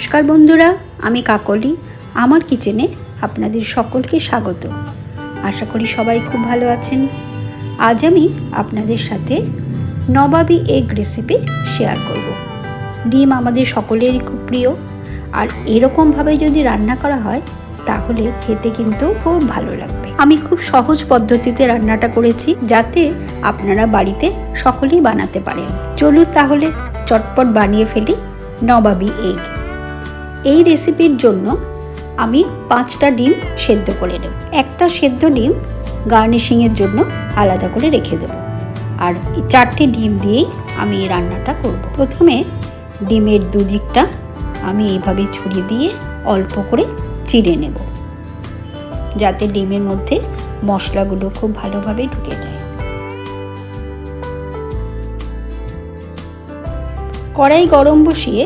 নমস্কার বন্ধুরা, আমি কাকলি। আমার কিচেনে আপনাদের সকলকে স্বাগত। আশা করি সবাই খুব ভালো আছেন। আজ আমি আপনাদের সাথে নবাবী এগ রেসিপি শেয়ার করব। ডিম আমাদের সকলেরই খুব প্রিয়, আর এরকমভাবে যদি রান্না করা হয় তাহলে খেতে কিন্তু খুব ভালো লাগবে। আমি খুব সহজ পদ্ধতিতে রান্নাটা করেছি, যাতে আপনারা বাড়িতে সকলেই বানাতে পারেন। চলুন তাহলে চটপট বানিয়ে ফেলি নবাবী এগ। এই রেসিপির জন্য আমি 5টা ডিম সেদ্ধ করে নেব। একটা সেদ্ধ ডিম গার্নিশিংয়ের জন্য আলাদা করে রেখে দেব, আর এই 4টে ডিম দিয়েই আমি এই রান্নাটা করব। প্রথমে ডিমের দুদিকটা আমি এইভাবে ছড়িয়ে দিয়ে অল্প করে চিড়ে নেব, যাতে ডিমের মধ্যে মশলাগুলো খুব ভালোভাবে ঢুকে যায়। কড়াই গরম বসিয়ে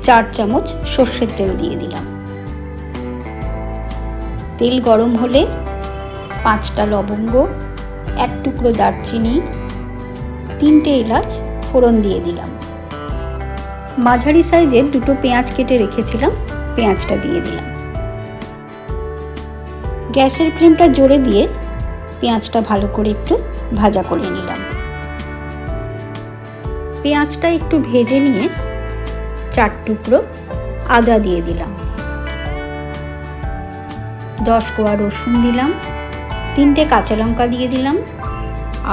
4 চামচ সর্ষের তেল দিয়ে দিলাম। তেল গরম হলে 5টা লবঙ্গ, 1 টুকরো দারচিনি, 3টে এলাচ ফোড়ন দিয়ে দিলাম। মাঝারি সাইজের 2টো পেঁয়াজ কেটে রেখেছিলাম, পেঁয়াজটা দিয়ে দিলাম। গ্যাসের ফ্লেমটা জোরে দিয়ে পেঁয়াজটা ভালো করে একটু ভাজা করে নিলাম। পেঁয়াজটা একটু ভেজে নিয়ে 4 টুকরো আদা দিয়ে দিলাম, 10 কোয়া রসুন দিলাম, 3টে কাঁচা লঙ্কা দিয়ে দিলাম,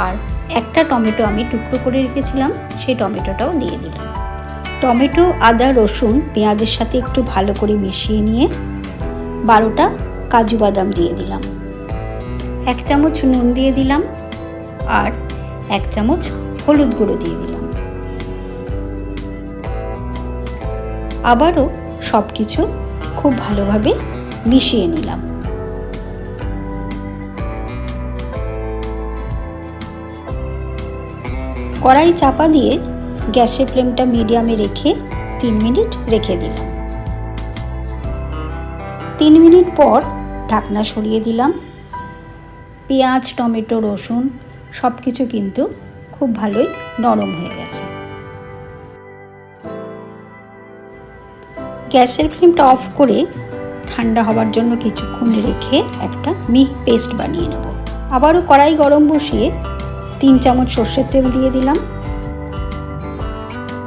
আর একটা টমেটো আমি টুকরো করে রেখেছিলাম, সেই টমেটোটাও দিয়ে দিলাম। টমেটো, আদা, রসুন পেঁয়াজের সাথে একটু ভালো করে মিশিয়ে নিয়ে 12টা কাজু বাদাম দিয়ে দিলাম। 1 চামচ নুন দিয়ে দিলাম, আর 1 চামচ হলুদ গুঁড়ো দিয়ে দিলাম। আবারও সব কিছু খুব ভালোভাবে মিশিয়ে নিলাম। কড়াই চাপা দিয়ে গ্যাসের ফ্লেমটা মিডিয়ামে রেখে 3 মিনিট রেখে দিলাম। 3 মিনিট পর ঢাকনা সরিয়ে দিলাম। পেঁয়াজ, টমেটো, রসুন সব কিছু কিন্তু খুব ভালোই নরম হয়ে গেছে। গ্যাসের ফ্লেমটা অফ করে ঠান্ডা হবার জন্য কিছুক্ষণ রেখে একটা মিহি পেস্ট বানিয়ে নেব। আবারও কড়াই গরম বসিয়ে 3 চামচ সর্ষের তেল দিয়ে দিলাম।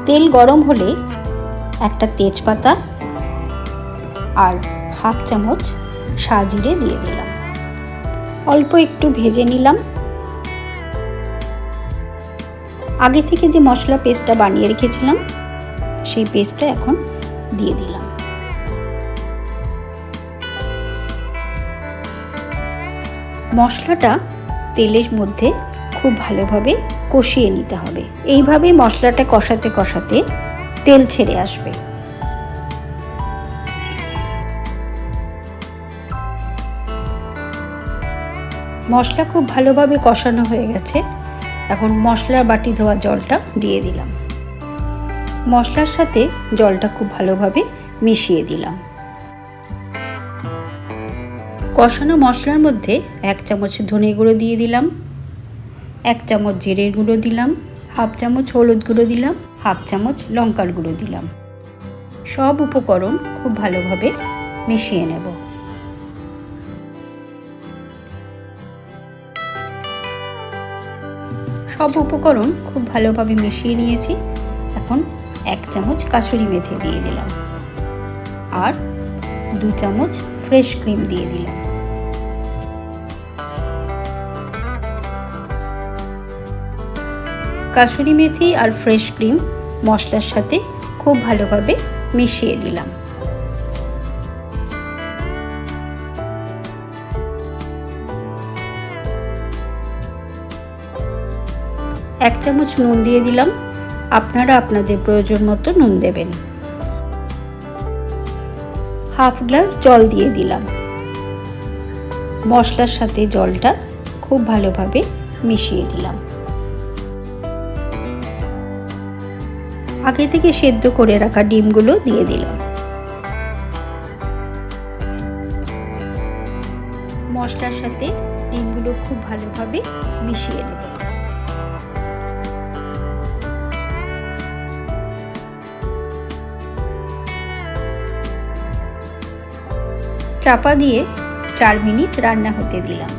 তেল গরম হলে একটা তেজপাতা আর 1/2 চামচ সাজিরে দিয়ে দিলাম। অল্প একটু ভেজে নিলাম। আগে থেকে যে মশলা পেস্টটা বানিয়ে রেখেছিলাম, সেই পেস্টটা এখন দিয়ে দিলাম। মশলাটা তেলের মধ্যে খুব ভালোভাবে কষিয়ে নিতে হবে। এইভাবে মশলাটা কষাতে কষাতে তেল ছেড়ে আসবে। মশলা খুব ভালোভাবে কষানো হয়ে গেছে। এখন মশলার বাটি ধোয়া জলটা দিয়ে দিলাম। মশলার সাথে জলটা খুব ভালোভাবে মিশিয়ে দিলাম। কষানো মশলার মধ্যে 1 চামচ ধনে গুঁড়ো দিয়ে দিলাম, 1 চামচ জিরের গুঁড়ো দিলাম, 1/2 চামচ হলুদ গুঁড়ো দিলাম, 1/2 চামচ লঙ্কার গুঁড়ো দিলাম। সব উপকরণ খুব ভালোভাবে মিশিয়ে নেব। সব উপকরণ খুব ভালোভাবে মিশিয়ে নিয়েছি। এখন 1 চামচ কাসুরি মেথি দিয়ে দিলাম, আর 2 চামচ ফ্রেশ ক্রিম দিয়ে দিলাম। কাসুরি মেথি আর ফ্রেশ ক্রিম মশলার সাথে খুব ভালোভাবে মিশিয়ে দিলাম। এক চামচ নুন দিয়ে দিলাম। আপনারা আপনাদের প্রয়োজন মতো নুন দেবেন। 1/2 গ্লাস জল দিয়ে দিলাম। মশলার সাথে জলটা খুব ভালোভাবে মিশিয়ে দিলাম। আগে থেকে সেদ্ধ করে রাখা ডিমগুলো দিয়ে দিলাম। মশলার সাথে ডিমগুলো খুব ভালোভাবে মিশিয়ে নেব। চাপা দিয়ে 4 মিনিট রান্না হতে দিলাম।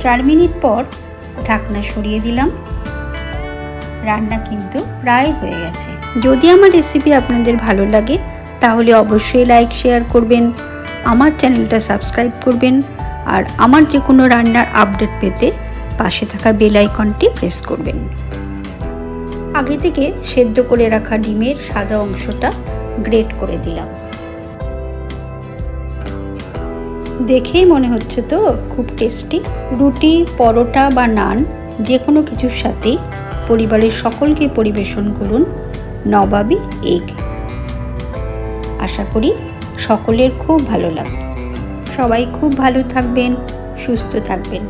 4 মিনিট পর ঢাকনা সরিয়ে দিলাম। রান্না কিন্তু প্রায় হয়ে গেছে। যদি আমার রেসিপি আপনাদের ভালো লাগে তাহলে অবশ্যই লাইক শেয়ার করবেন, আমার চ্যানেলটা সাবস্ক্রাইব করবেন আর আমার যে কোনো রান্নার আপডেট পেতে পাশে থাকা বেল আইকনটি প্রেস করবেন। আগে থেকে সেদ্ধ করে রাখা ডিমের সাদা অংশটা গ্রেট করে দিলাম। দেখেই মনে হচ্ছে তো খুব টেস্টি। রুটি, পরোটা বা নান যে কোনো কিছুর সাথেই পরিবারের সকলকে পরিবেশন করুন নবাবী এগ। আশা করি সকলের খুব ভালো লাগবে। সবাই খুব ভালো থাকবেন, সুস্থ থাকবেন।